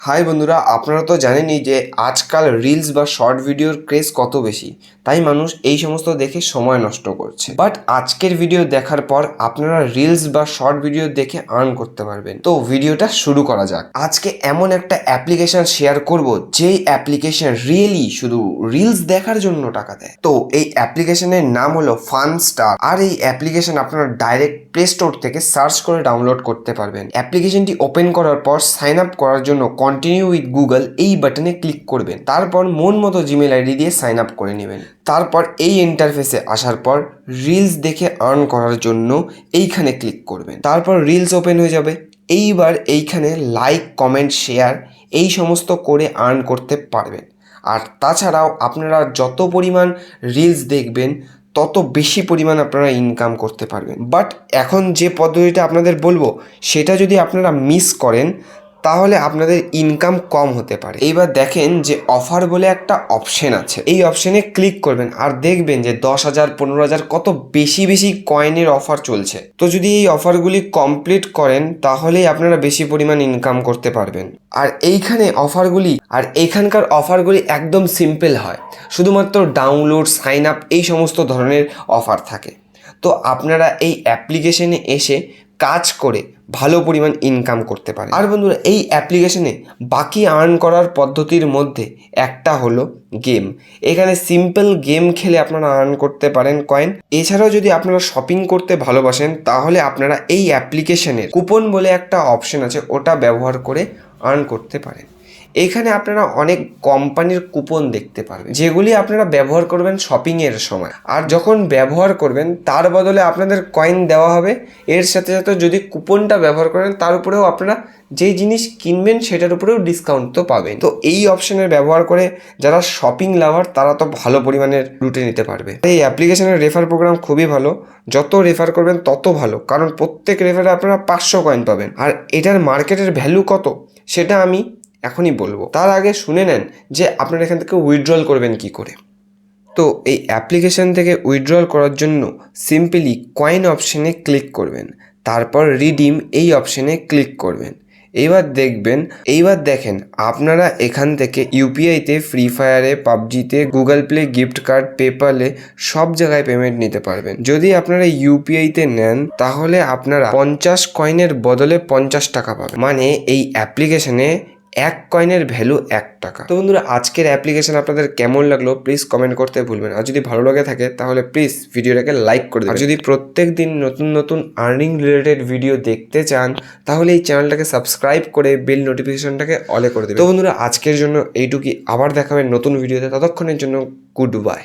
High বন্ধুরা, আপনারা তো জানেনই যে আজকাল রিলস বা শর্ট ভিডিওর ক্রেজ কত বেশি। তাই মানুষ এই সমস্ত দেখে সময় নষ্ট করছে। বাট আজকের ভিডিও দেখার পর আপনারা রিলস বা শর্ট ভিডিও দেখে আর্ন করতে পারবেন। তো ভিডিওটা শুরু করা যাক। আজকে এমন একটা অ্যাপ্লিকেশন শেয়ার করব যেই অ্যাপ্লিকেশন রিয়েলি শুধু রিলস দেখার জন্য টাকা দেয়। তো এই অ্যাপ্লিকেশনের নাম হলো ফানস্টার। আর এই অ্যাপ্লিকেশন আপনারা ডাইরেক্ট প্লে স্টোর থেকে সার্চ করে ডাউনলোড করতে পারবেন। অ্যাপ্লিকেশনটি ওপেন করার পর সাইন আপ করার জন্য কন্টিনিউ উইথ গুগল এই বাটনে ক্লিক করবেন। তারপর মন মতো জিমেল আইডি দিয়ে সাইন আপ করে নেবেন। তারপর এই ইন্টারফেসে আসার পর রিলস দেখে আর্ন করার জন্য এইখানে ক্লিক করবেন। তারপর রিলস ওপেন হয়ে যাবে। এইবার এইখানে লাইক, কমেন্ট, শেয়ার এই সমস্ত করে আর্ন করতে পারবেন। আর তাছাড়াও আপনারা যত পরিমাণ রিলস দেখবেন তত বেশি পরিমাণ আপনারা ইনকাম করতে পারবেন। বাট এখন যে পদ্ধতিটা আপনাদের বলবো সেটা যদি আপনারা মিস করেন তাহলে আপনাদের ইনকাম কম হতে পারে। এইবার দেখেন যে অফার বলে একটা অপশন আছে, এই অপশনে ক্লিক করবেন আর দেখবেন যে 10,000, 15,000 কত বেশি বেশি কয়েনের অফার চলছে। তো যদি এই অফারগুলি কমপ্লিট করেন তাহলেই আপনারা বেশি পরিমাণ ইনকাম করতে পারবেন। আর এইখানকার অফারগুলি একদম সিম্পল হয়, শুধুমাত্র ডাউনলোড, সাইন আপ এই সমস্ত ধরনের অফার থাকে। তো আপনারা এই অ্যাপ্লিকেশনে এসে কাজ করে ভালো পরিমাণ ইনকাম করতে পারেন। আর বন্ধুরা, এই অ্যাপ্লিকেশনে বাকি আর্ন করার পদ্ধতির মধ্যে একটা হলো গেম। এখানে সিম্পল গেম খেলে আপনারা আর্ন করতে পারেন কয়েন। এছাড়াও যদি আপনারা শপিং করতে ভালোবাসেন তাহলে আপনারা এই অ্যাপ্লিকেশনের কুপন বলে একটা অপশন আছে, ওটা ব্যবহার করে আর্ন করতে পারেন। এখানে আপনারা অনেক কোম্পানির কুপন দেখতে পারবেন যেগুলি আপনারা ব্যবহার করবেন শপিংয়ের সময়। আর যখন ব্যবহার করবেন তার বদলে আপনাদের কয়েন দেওয়া হবে। এর সাথে সাথে যদি কুপনটা ব্যবহার করেন তার উপরেও আপনারা যেই জিনিস কিনবেন সেটার উপরেও ডিসকাউন্ট তো পাবেন। তো এই অপশনের ব্যবহার করে যারা শপিং লাভার তারা তো ভালো পরিমাণের লুটে নিতে পারবে। এই অ্যাপ্লিকেশনের রেফার প্রোগ্রাম খুবই ভালো, যত রেফার করবেন তত ভালো, কারণ প্রত্যেক রেফারে আপনারা 500 কয়েন পাবেন। আর এটার মার্কেটের ভ্যালু কত সেটা আমি এখনই বলবো। তার আগে শুনে নেন যে আপনারা এখান থেকে উইথড্রল করবেন কি করে। তো এই অ্যাপ্লিকেশন থেকে উইথড্রল করার জন্য সিম্পলি কয়েন অপশনে ক্লিক করবেন, তারপর রিডিম এই অপশনে ক্লিক করবেন। এইবার দেখেন আপনারা এখান থেকে ইউপিআইতে, ফ্রি ফায়ারে, পাবজিতে, গুগল প্লে, গিফট কার্ড, পেপ্যালে সব জায়গায় পেমেন্ট নিতে পারবেন। যদি আপনারা ইউপিআইতে নেন তাহলে আপনারা 50 কয়েনের বদলে 50 টাকা পাবেন। মানে এই অ্যাপ্লিকেশনে 1 কয়েনের ভ্যালু 1 টাকা। তো বন্ধুরা, আজকের অ্যাপ্লিকেশন আপনাদের কেমন লাগলো প্লিজ কমেন্ট করতে ভুলবেন। আর যদি ভালো লাগে থাকে তাহলে প্লিজ ভিডিওটাকে লাইক করে দেবেন। আর যদি প্রত্যেক দিন নতুন নতুন আর্নিং রিলেটেড ভিডিও দেখতে চান তাহলে এই চ্যানেলটাকে সাবস্ক্রাইব করে বেল নোটিফিকেশনটাকে অলে করে দেবেন। তো বন্ধুরা, আজকের জন্য এইটুকুই। আবার দেখাবেন নতুন ভিডিওতে। ততক্ষণের জন্য গুড বাই।